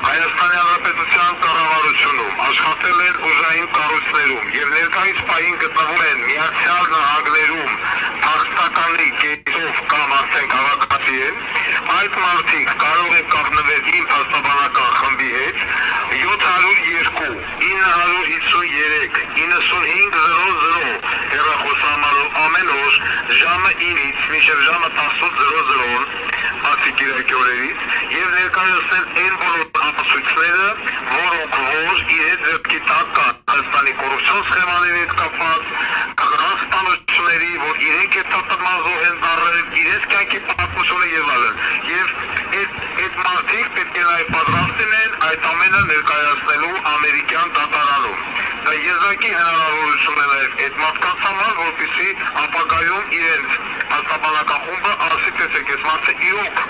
Հայաստանի Հանրապետության կառավարությունում աշխատել են ուժային կառույցներում եւ ներկայիս պահին գտնվում են Միացյալ Նահանգներում փախստականի կետով կամ ասենք քաղաքացի են, այդ մարդիկ կարող են կապնվել իմ փաստաբանական խմբի հետ 702 953 9500 հեռախոսահամարով ամեն օր ժամը 9-ից մինչև ժամը 18:00 ակտիվի օրերից եւ ներկայացնել այն բոլոր ապացույցները, որոնք իրենց ձեռքի տակ կան Հայաստանի կոռուպցիոն սխեմաների հետ կապված, քաղաքացիների, որ իրենք այդ տատմազով են դարել, իրենց կյանքի պատմությունը եւ այլն։ Եվ այդ մարդիկ պետք է նաեւ պատրաստ լինեն այդ ամենը ներկայացնելու ամերիկյան դատարանում։ Դա եզակի հնարավորություն է նաեւ այդ մարդկանց համար, որպեսզի ապագայում իրենց հաստաբանական խումբը ասի տեսեք, այս մարդը իրոք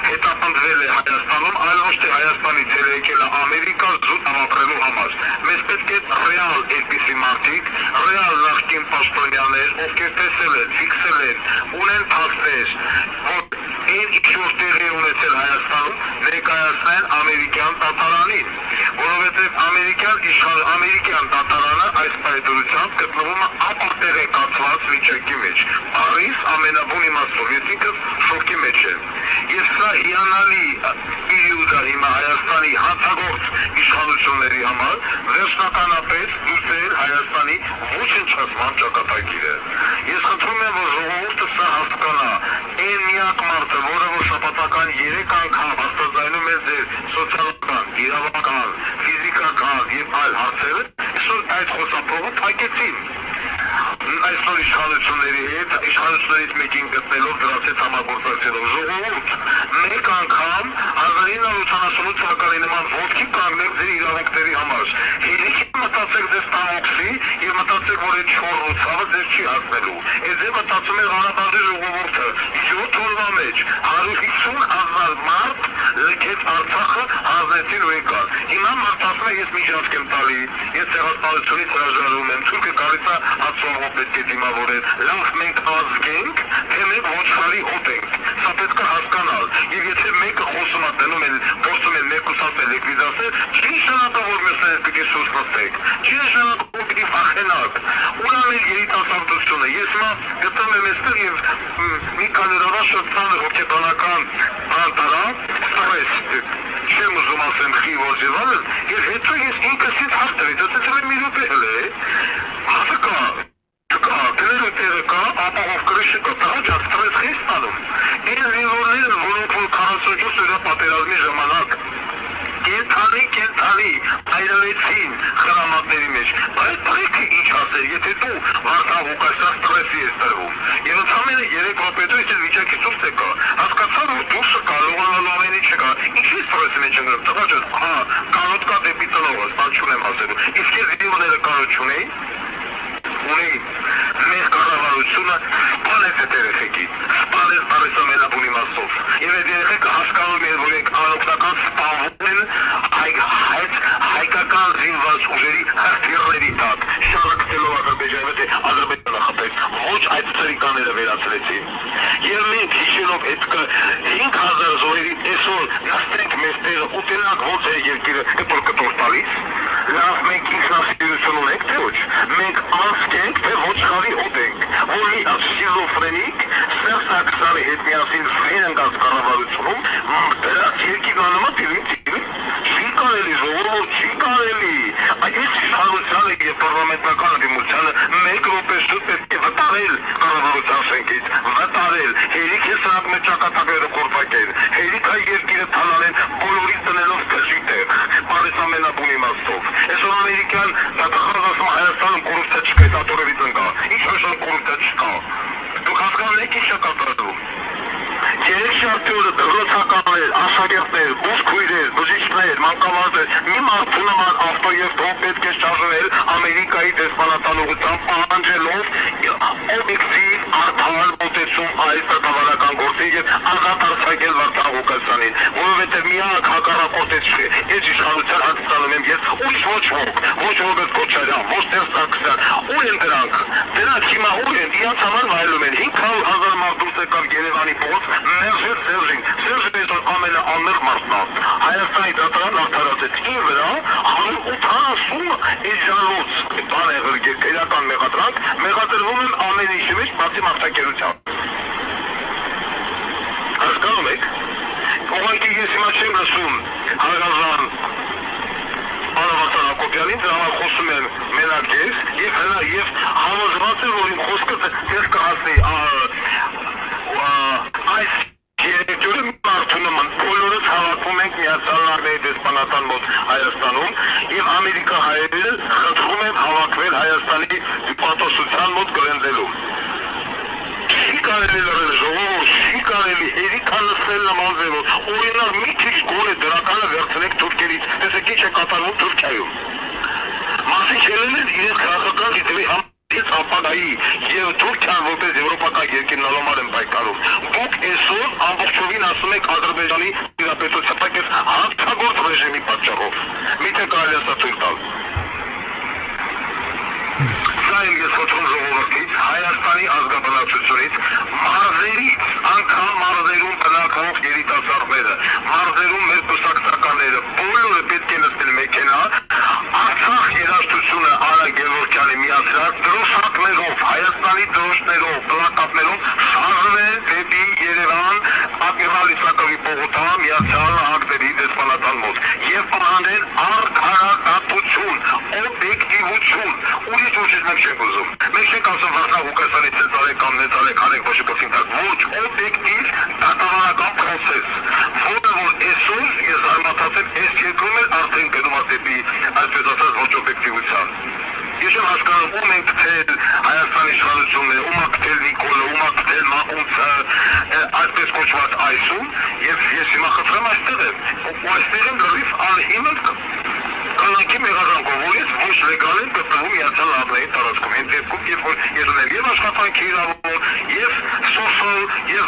հետապնդվել է Հայաստանում, այլ ոչ թե Հայաստանից եկել է Ամերիկա զուտ ապրելու համար։ Մեզ պետք է ռեալ այդպիսի մարդիկ, ռեալ նախկին պաշտոնյաներ, ովքեր տեսել են, ֆիքսել են, ունեն փաստեր, որ այն ինչ-որ տեղի ունեցել Հայաստանում, ներկայացնեն ամերիկյան դատարանին, որովհետև ամերիկյան դատարանը այս պայդրությամբ գտնվում է ապատերեկացված վիճակի մեջ, առիս ամենաբուն իմաստով, այսինքն շոկի մեջ է։ Եվ սա հիանալի պերիոդ է հիմա Հայաստանի հանցագործ իշխանությունների համար վերջնականապես դուրսել Հայաստանի ոչնչացման ճակատագիրը։ Ես խնդրում եմ, որ ժողովուրդը սա հասկանա, այն միակ մարդը, որը որ շաբաթական 3 անգամ հաստատայնում է ձեր սոցիալական, իրավական, ֆիզիկական եւ այլ հարցերը, այսօր այդ խոսափողը փակեցին։ Այսօր իշխանությունների հետ, իշխանություններից մեկին գտնելով դրանց հետ համագործակցելով ժողովուրդ, մեկ անգամ 1978 թվականի նման ոտքի կանգնել ձեր իրավունքների համար։ Հերիքի մտածեք ձեզ տանոքսի եւ մտածեք, որ այդ չորրու ցավը ձեզ չի հասնելու։ Այս ձեր մտածում է Ղարաբաղի ժողովուրդը 7 օրվա մեջ 150,000 մարդ լքեց Արցախը, հանձնեցին ու եկան։ Հիմա մարդասում է ես միջանցք եմ տալի, ես ցեղասպանությունից հրաժարվում եմ, թուրքը գալիս է ածողով պետք է դիմավորել, լավ մենք ազգենք, թե մենք ոչխարի հոտ ենք, սա պետք է հասկանալ, եւ եթե մեկը խոսում է դնում են, փորձում են մեկուսացնել, լիկվիդացնել, չի նշանակում, որ մյուսները պիտի սուս նստեք, չի նշանակում, որ պիտի վախենաք, ուր ամեն երիտասարդությունը, ես հիմա գտնում եմ այստեղ եւ մի քանի օր շատ ծանր հոգեբանական բանտարա, ստրես, չեմ ուզում ասեմ խիվոց եւ այլն, եւ հետո ես ինքս ինձ հարցրի, դասեցել եմ մի րոպե հələ, հասկա դերերը տեղը կա, ապահով կրիշը կա, տղաճա ստրես խի ստանում, այն զինվորները, որոնք որ 44 օրյա պատերազմի ժամանակ կենթանի այրվեցին խրամատների մեջ, այդ տղեկը ինչ ասեր, եթե դու Վարդան Ղուկասյան ստրեսի ես տրվում, եւ ընդամենը 3 րոպեդու ես վիճակի դուրս եկա, հասկացա, որ դուրսը կա, լողանալու ամեն ինչ կա, ինչի ստրեսի մեջ ընկնում, տղաճա, կանոտ կա դեպի տնողը, բան չունեմ ասելու, իսկ ես զինվորները կանոտ չունեին, մեր կառավարությունը սպանեց այդ երեխեքին, սպանեց բառից ամենաբուն իմաստով, եւ այդ երեխեքը հասկանում են, որ եք անօգնական սպանվում են հայկական զինված ուժերի հրթիռների տակ, շարքելով Ադրբեջանը, թե Ադրբեջանը խփեց, ոչ այդ ծրիկաները վերացրեցին, եւ մենք հիշելով այդ 5000 զոհերի այսօր նստենք մեզ տեղը ու տենանք ոնց է երկիրը կտոր տալիս, լավ մենք ինքնասիրություն ունենք, թե ոչ, մենք անցկենք, թե ոչխարի հոտ ենք, որ մի շիզոֆրենիկ Սերժ Սարգսյանի հետ միասին վեր ընկած կառավարությունում դրանց երկիրն անհամար չի կարելի, ժողովուրդ չի կարելի, այս իշխանությանը եւ պարլամենտական դիմությանը 1 րոպե շուտ պետք է վտարել կառավարության շենքից, վտարել, հերիք է սրանք մեր ճակատագրերը կորպակել, հերիք է երկիրը թալանեն բոլորին տնելով դժի տեղ, բարես ամենաբուն իմաստով, այսօր ամերիկյան դատախազը ասում Հայաստանում կոռուպցիա չկա, դատորևից ընկա, ինչ հաշան կոռուպցիա չկա, դուք հասկանում եք ինչ է կատարվում, երեքշաբթի դրոցականներ, աշակերտներ, բուժքույրեր, բժիշկներ, մանկավարժներ, մի մարդու նման ավտո եւ թող պետք է շարժվել Ամերիկայի դեսպանատան ուղղությամբ պահանջելով օբյեկտիվ արդար մոտեցում այս դատավարական գործին եւ ազատ արձակել Վարդան Ղուկասյանին, որովհետեւ միակ հակառակորդից չէ, այս իշխանության հանդիսանում եմ ես, ուրիշ ոչ ոք, ոչ Ռոբերտ Քոչարյան, ոչ Սերժ Սարգսյան, ուր են դրանք հիմա ուր են, իրաց համար վայելում են 500,000 մարդ դուրս եկավ Երևանի փողոց, մերժեց Սերժին, Սերժը այսօր ամենաանմեղ մարդն է։ Հայաստանի դատարան արդարացեց ին վրա 180 էջանոց բան եղել գերքերական մեղադրանք մեղադրվում են ամեն ինչի մեջ բացի մարդակերությամբ։ Հասկանում եք։ Ուղղակի ես հիմա չեմ լսում Հարգարժան Արավատան Հակոբյանին, դրա համար խոսում եմ մենակ ես եւ համոզված եմ, որ իմ խոսքը ձեզ կհասնի այս երկրի մարդու նման բոլորս հավաքվում ենք Միացյալ Նահանգների դեսպանատան մոտ Հայաստանում եւ ամերիկահայերը խնդրում են հավաքվել Հայաստանի դիպլոմատության մոտ գլենդելու։ Չի կարելի լրել ժողովուրդ, չի կարելի հերիքան լսել նման ձևով, օրինակ մի քիչ գոնե դրականը վերցնեք թուրքերից, տեսեք ինչ է կատարվում Թուրքիայում։ Մասիչելն են իրենց քաղաքական դիտելի համից ապագայի եւ Թուրքիան որպես եվրոպական երկրնալոմար են պայքարում։ Դուք այսօր ամբողջովին ասում եք Ադրբեջանի դիպլոմատիական եւ հաղթագործ ռեժիմի պատճառով։ Միթե կարելի է ցույց տալ։ Սա եմ ես խնդրում ժողովրդից, Հայաստանի ազգաբնակչությունից, մարզերից, անգամ մարզերում բնակվող երիտասարդները, մարզերում մեր կուսակցականները, բոլորը պետք է նստել մեքենա, Արցախ երաժշտությունը Արա Գևորգյանի միացրած դրոշակներով, Հայաստանի դրոշներով, պլակատներով շարժվել դեպի Երևան, Ադմիրալ Իսակովի պողոտա Միացյալ Նահանգների դեսպանատան մոտ եւ պահանջել արդարադատություն, օբյեկտիվություն, ուրիշ ոչինչ մենք չենք ուզում։ Մենք չենք ասում Վարդան Ղուկասյանի ցեզարե կամ նետարե կանենք ոչ կոչին տակ, ոչ օբյեկտիվ դատավարական process, որը որ այսօր ես զարմացած եմ, այս երկրում էլ արդեն գնում է դեպի այսպես ասած ոչ օբյեկտիվության։ Ես եմ հասկանում, ում ենք գտել Հայաստանի իշխանությունները, ում է գտել Նիկոլը, ում է գտել Մակունցը, այսպես կոչված այսում, եւ ես հիմա խնդրեմ այստեղ եմ, ու այստեղ եմ լրիվ անհիմն կանանքի մեղադրանքով, որից ոչ լեգալ են գտնվում Միացյալ Նահանգների տարածքում, հենց դեպքում, երբ որ ես ունեմ եւ աշխատանքի իրավունք, եւ սոցիալ եւ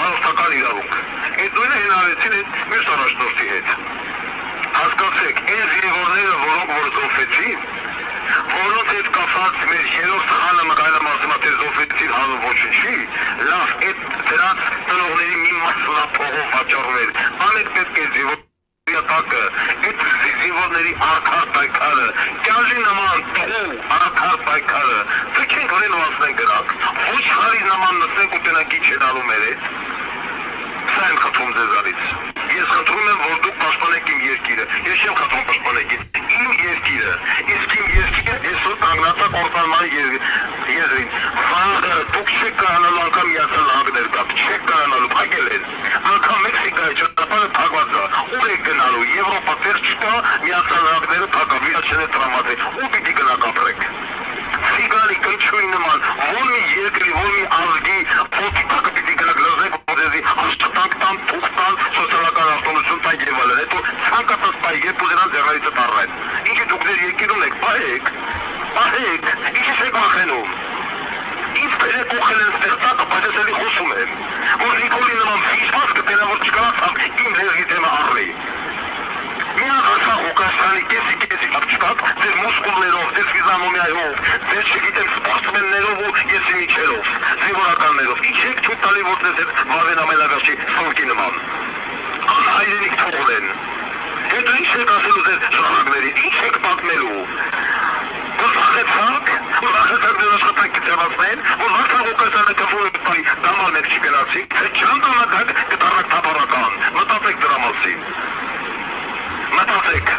բարոյական իրավունք։ Այդ նույնը հնարեցին այդ մյուս առաջնորդի հետ։ Հասկացեք, այս զինվորները, որոնք որ զոհվեցին, որոնց հետ կապված մեր երրորդ խանը մկայլը ասում է, թե զոհվեցին հանուն ոչինչի, լավ, այդ դրանց տնողների մի մասն փողով վաճառվել, ամեն պետք է զինվորը այդ զինվորների արդար պայքարը, կյանքի նման տղու արդար պայքարը, թքենք վրեն ու ասնենք դրանք, ոչ հարի նման նստենք ու տնակ ինչ են անում երետ, սա եմ խնդրում ձեզանից, ես խնդրում եմ, որ դուք պաշտպանեք իմ երկիրը, ես չեմ խնդրում պաշտպանեք իմ երկիրը, իսկ իմ երկիրը այսօր կանգնած է կործանման եզրին, վաղը դուք չեք կարողանալու անգամ Միացյալ Նահանգներ գաք, չեք կարողանալու, փակել են, անգամ Մեքսիկայի ճանապարհը փակված է, ուր եք գնալու, Եվրոպա տեղ չկա, Միացյալ Նահանգները փակավ, իրաչեն է տրամադրել, ու պիտի գնաք ապրեք։ Սիգարի կնչույի նման, որ մի երկրի, որ մի ազգի փոքի տակը պիտի գնաք լզեք, ոդեզի աշխատանք տան, թուղթ տան, սոցիալական արտոնություն տան եւ այլն, հետո ցանկացած բայ երբ ուզենան ձեռարիցը տառեն։ Ինչի դուք ձեր երկիրում եք, պահեք, ինչի եք վախենում։ Ինչ բերեք ուխել են ստեղծակը, բայց ես էլի խոսում եմ, որ Նիկոլի նման ֆիժված կտենա, որ չկարացավ իմ լեզվի թեմը առլի։ Միակ Արցախ Ղուկասյանի կեսի ապչկակ, ձեր մուսկուլներով, ձեր ֆիզիոնոմիայով, ձեր չգիտեմ սպորտսմեններով ու եսի միջերով, զինվորականներով, ինչ եք թույլ տալի, որ ձեզ հետ վարվեն ամենավերջի սովկի նման։ Անհայրենիք թողնեն։ Հետո ինչ եք ասելու ձեր ժողովներին, ինչ եք պատմելու։ Որ վախեցաք դեր աշխատանքի ձևացնեն, որ Արցախ Ղուկասյանը կվում է պայ դամալ մեկ չի գնացի, թե չան կամակակ կտարակ թապարական, մտածեք դրա մասին։ Մտածեք,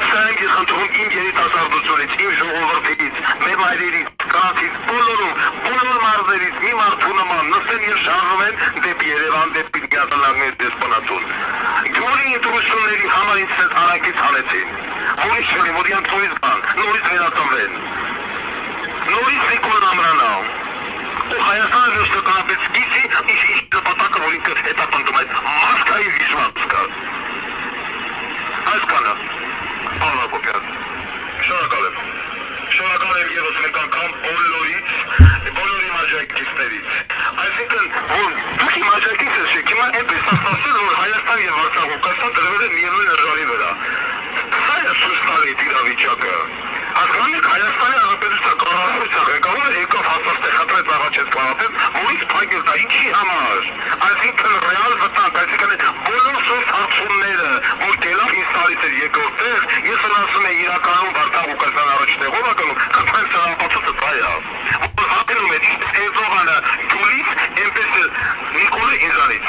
սա եմ ես խնդրում իմ երիտասարդությունից, իմ ժողովրդից, մեր մայրերից, կանանցից, բոլոր մարզերից, մի մարդու նման նստեն եւ շարժվեն դեպի Երևան, դեպի Միացյալ Նահանգների դեսպանատուն։ Գյուղի ընտրությունների համար ինձ այդ արանքից հանեցին, որից չլի, որ իրանք նորից բան, նորից վերածնվեն, նորից Նիկոլ ամրանա, ու Հայաստանը վերջնականապես գիտի, ինչ նպատակը, որ ինքը հետապնդում այդ մասկայի վիժվածքը։ Այսքանը, պարոն Հակոբյան, շնորհակալ եմ ևս մեկ անգամ բոլորի աջակիցներից։ Այսինքն, որ դուք իմ աջակիցս եք, հիմա այնպես ասացել, որ Հայաստան եւ Արցախ Ղուկասյան դրվել են միևնույն հրաժարի վրա։ Սա է ցույց տալի իրավիճակը։ Հասկանում եք, Հայաստանի Հանրապետության կառավարության ղեկավարը եկավ հաստատել խնդրեց չես կարողացել, որից փակել դա ինչի համար։ Այսինքն ռեալ վտանգ, այսինքն բոլոր սոց հարցումները, որ գելավ ինձ տալիս էր երկրորդ տեղ, ես ասում եմ իրականում Վարդան Ղուկասյան առաջ տեղով ակնում, խնդրեմ սրապացուցը դա է։ Որ հատնում է Էրդողանը Գյուլից, այնպես Նիկոլը ինձանից։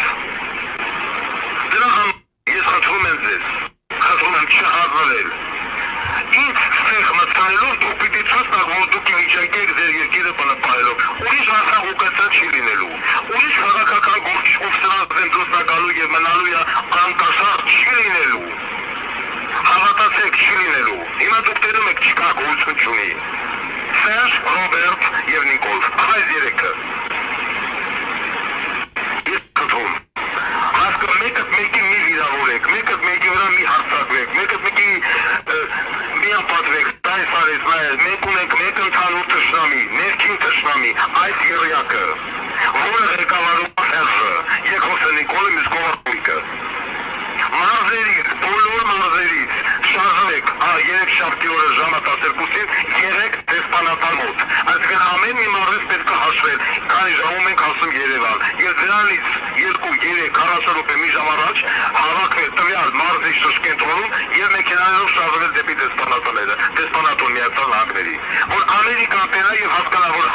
Դրա համար ես խնդրում եմ ձեզ, խնդրում եմ չհազարել։ Ինձ ստեղ մտցնելով դուք պիտի ցույց տաք, որ դուք միջակայք ձեր երկիրը բնապահելով։ Ուրիշ Վարդան Ղուկասյան չի լինելու։ Ուրիշ քաղաքական գործիչ ով սրանց դեմ դուրսակալու եւ մնալու է անկաշառ չի լինելու։ Հավատացեք, չի լինելու։ Հիմա դուք տերում եք չկա գոյություն չունի։ Սերժ, Ռոբերտ եւ Նիկոլ, այս երեքը։ Ես կթում։ Հասկը մեկը մեկի մի վիրավորեք, մեկը մեկի վրա մի հարցակվեք, մեկը մեկի մի ապատվեք, այս արես նայել, մեկ ունենք մեկ ընդհանուր թշնամի, ներքին թշնամի, այս երյակը, որը ղեկավարում Սերժը, երկրորդը Նիկոլը, մյուս կողմը Մարզերից, բոլոր մարզերից, շարժվեք, երեք շաբթի օրը ժամը 12-ին, 3 դեսպանատան մոտ, այսինքն ամեն մի մարզից պետք է հաշվել, քանի ժամում ենք հասում Երևան, եւ դրանից 2-3-40 րոպե մի ժամ առաջ հավաքվել տվյալ մարզի շրջկենտրոնում եւ մեքենաներով շարժվել դեպի դեսպանատանները, դեսպանատուն Միացյալ Նահանգների, որ Ամերիկան տենա եւ հասկանա, որ